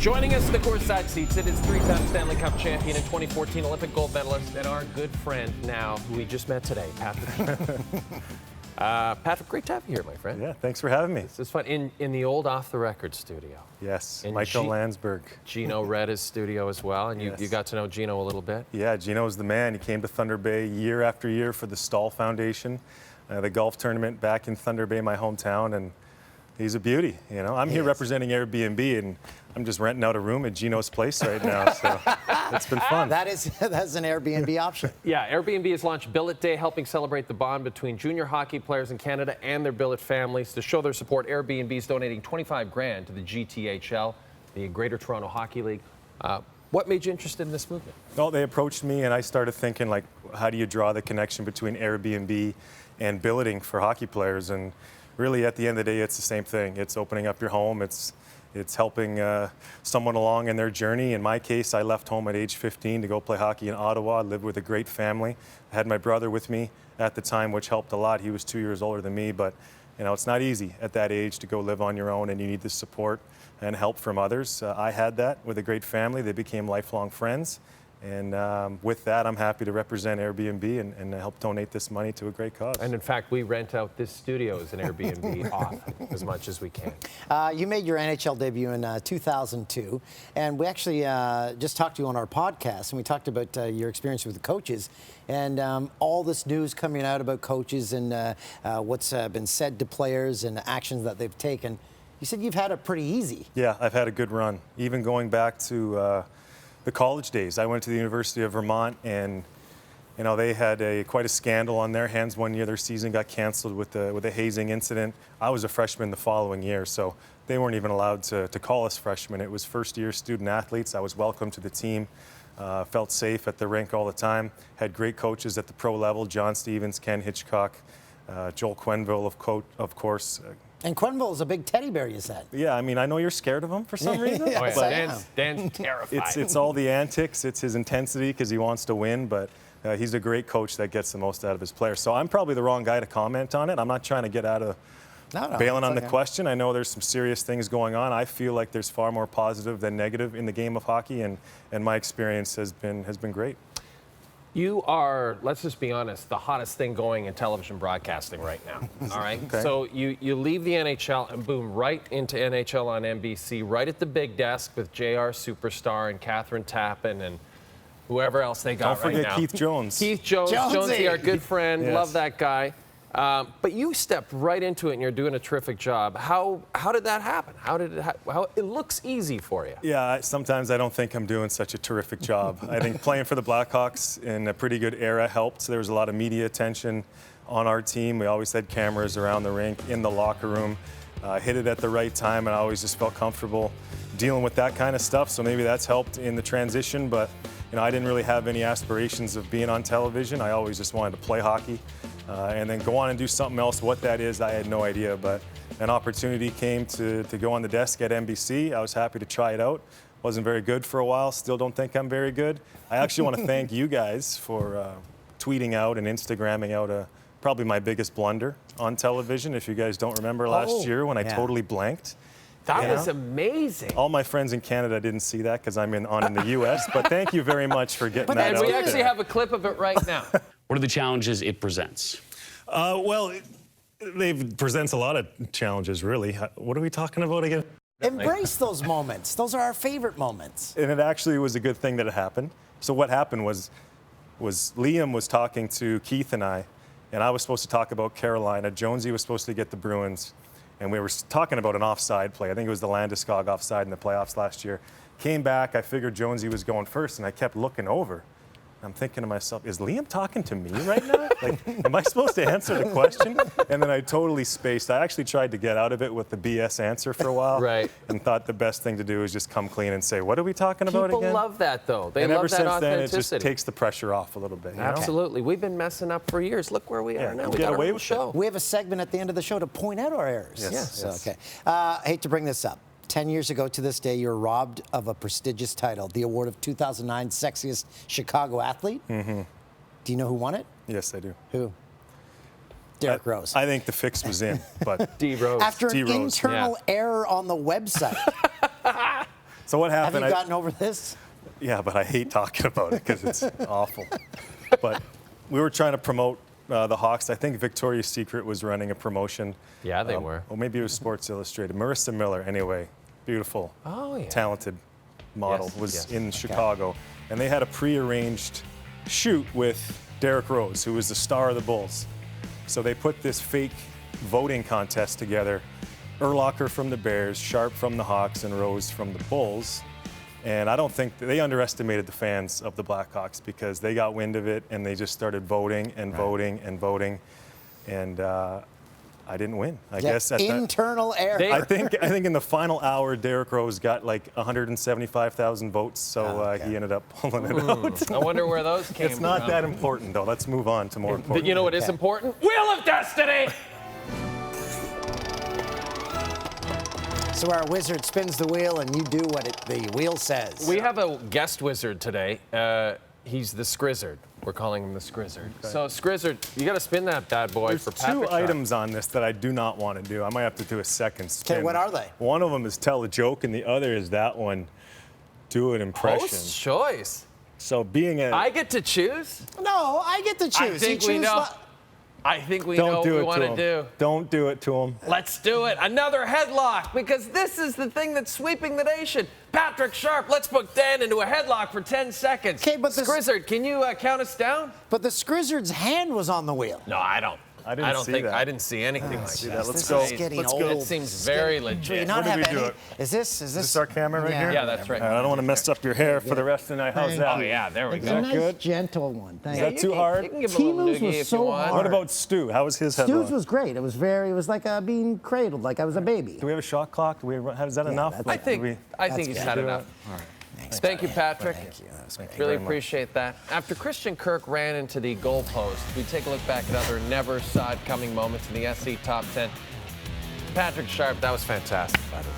Joining us, the Coors Side Seats, it is three-time Stanley Cup champion and 2014 Olympic gold medalist, and our good friend now, who we just met today, Patrick. Patrick, great to have you here, my friend. Yeah, thanks for having me. This is fun. In the old Off the Record studio. Yes, And Michael Landsberg. Gino read his studio as well, and you got to know Gino a little bit. Yeah, Gino's the man. He came to Thunder Bay year after year for the Stahl Foundation, the golf tournament back in Thunder Bay, my hometown, and he's a beauty. You know, I'm here representing Airbnb, and I'm just renting out a room at Gino's place right now, so it's been fun. That's an Airbnb option. Yeah, Airbnb has launched Billet Day, helping celebrate the bond between junior hockey players in Canada and their billet families. To show their support, Airbnb is donating $25,000 to the GTHL, the Greater Toronto Hockey League. What made you interested in this movement? Well, they approached me, and I started thinking, like, how do you draw the connection between Airbnb and billeting for hockey players? And really, at the end of the day, it's the same thing. It's opening up your home. It's helping someone along in their journey. In my case, I left home at age 15 to go play hockey in Ottawa. I lived with a great family. I had my brother with me at the time, which helped a lot. He was 2 years older than me, but you know, it's not easy at that age to go live on your own, and you need the support and help from others. I had that with a great family. They became lifelong friends. And with that, I'm happy to represent Airbnb and help donate this money to a great cause. And in fact, we rent out this studio as an Airbnb off as much as we can. You made your NHL debut in 2002, and we actually just talked to you on our podcast, and we talked about your experience with the coaches, and all this news coming out about coaches and what's been said to players and actions that they've taken. You said you've had it pretty easy. Yeah, I've had a good run. Even going back to the college days. I went to the University of Vermont, and you know, they had quite a scandal on their hands one year. Their season got canceled with a hazing incident. I was a freshman the following year, so they weren't even allowed to call us freshmen. It was first-year student athletes. I was welcomed to the team, felt safe at the rink all the time, had great coaches at the pro level, John Stevens, Ken Hitchcock, Joel Quenneville, of course. And Quenneville is a big teddy bear, you said. Yeah, I mean, I know you're scared of him for some reason. Yes, Oh, I yeah. am. Dan's terrified. It's all the antics, it's his intensity because he wants to win, but he's a great coach that gets the most out of his players. So I'm probably the wrong guy to comment on it. I'm not trying to get out of bailing on the question. I know there's some serious things going on. I feel like there's far more positive than negative in the game of hockey, and my experience has been great. You are, let's just be honest, the hottest thing going in television broadcasting right now. All right? Okay. So you leave the NHL and boom, right into NHL on NBC, right at the big desk with JR Superstar and Catherine Tappan and whoever else they got right now. Don't forget Keith Jones. Keith Jones, Jonesy, our good friend. Yes. Love that guy. But you stepped right into it, and you're doing a terrific job. How did that happen? How it looks easy for you? Yeah, sometimes I don't think I'm doing such a terrific job. I think playing for the Blackhawks in a pretty good era helped. There was a lot of media attention on our team. We always had cameras around the rink, in the locker room. Hit it at the right time, and I always just felt comfortable dealing with that kind of stuff. So maybe that's helped in the transition. But you know, I didn't really have any aspirations of being on television. I always just wanted to play hockey. And then go on and do something else. What that is, I had no idea. But an opportunity came to go on the desk at NBC. I was happy to try it out. Wasn't very good for a while. Still don't think I'm very good. I actually want to thank you guys for tweeting out and Instagramming out probably my biggest blunder on television. If you guys don't remember last year when I totally blanked. That was amazing. All my friends in Canada didn't see that because I'm in the U.S. But thank you very much for getting that out. And we actually have a clip of it right now. What are the challenges it presents? Well, it presents a lot of challenges, really. What are we talking about again? Embrace those moments. Those are our favorite moments. And it actually was a good thing that it happened. So what happened was Liam was talking to Keith and I was supposed to talk about Carolina. Jonesy was supposed to get the Bruins. And we were talking about an offside play. I think it was the Landeskog offside in the playoffs last year. Came back, I figured Jonesy was going first, and I kept looking over. I'm thinking to myself, is Liam talking to me right now? Like, am I supposed to answer the question? And then I totally spaced. I actually tried to get out of it with the BS answer for a while. Right. And thought the best thing to do is just come clean and say, what are we talking about again? People love that, though. They and love ever that since authenticity. then, it just takes the pressure off a little bit. You know? Absolutely. We've been messing up for years. Look where we are now. We get got away our with show. We have a segment at the end of the show to point out our errors. Yes. Okay. I hate to bring this up. 10 years ago to this day, you were robbed of a prestigious title, the award of 2009 Sexiest Chicago Athlete. Mm-hmm. Do you know who won it? Yes, I do. Who? Derek Rose. I think the fix was in, but D. Rose. After an D. Rose, internal error on the website. So what Have happened? you gotten over this? Yeah, but I hate talking about it because it's awful. But we were trying to promote the Hawks. I think Victoria's Secret was running a promotion. Yeah, they were. Or maybe it was Sports Illustrated. Marissa Miller, anyway, beautiful, Oh, yeah. talented model, Yes, was yes. in Chicago. And they had a prearranged shoot with Derrick Rose, who was the star of the Bulls. So they put this fake voting contest together. Urlacher from the Bears, Sharp from the Hawks, and Rose from the Bulls. And I don't think they underestimated the fans of the Blackhawks because they got wind of it and they just started voting and voting and voting. And I didn't win. I guess at internal error. I think in the final hour, Derrick Rose got like 175,000 votes, so he ended up pulling it out. I wonder where those came from. It's not that important, though. Let's move on to more important. But you know what is important? Wheel of Destiny! So our wizard spins the wheel, and you do what the wheel says. We have a guest wizard today. He's the Scrizzard. We're calling him the Scrizzard. So, Scrizzard, you got to spin that bad boy There's for Patrick. two items on this that I do not want to do. I might have to do a second spin. Okay, what are they? One of them is tell a joke, and the other is that one, do an impression. Host's choice. So being a... I get to choose? No, I get to choose. I think You we choose know. li- I think we know what we want to do. Don't do it to him. Let's do it. Another headlock, because this is the thing that's sweeping the nation. Patrick Sharp, let's put Dan into a headlock for 10 seconds. Okay, but this- Scrizzard, can you count us down? But the Scrizzard's hand was on the wheel. No, I don't. I didn't see that. I didn't see anything like that. Let's This go. is getting Let's old. go. It seems very Do you legit. not When have did we do any? it? Is this? Is this our camera right here? Yeah, that's right. I don't want to mess up your hair for the rest of the night. How's Thank that? Oh, yeah, there we It's go. a nice, good? gentle one. Thank Is you. that too hard? You can give him a little Timu's noogie was if so you want. hard. What about Stu? How was his headlock? Stu's was great. It was like being cradled, like I was a baby. Do we have a shot clock? Is that enough? that's- I think That's he's good. had enough. Thank you, Patrick. Thank you. That was great. Really appreciate that. After Christian Kirk ran into the goalpost, we take a look back at other never saw it coming moments in the SC Top 10. Patrick Sharp, that was fantastic, by the way.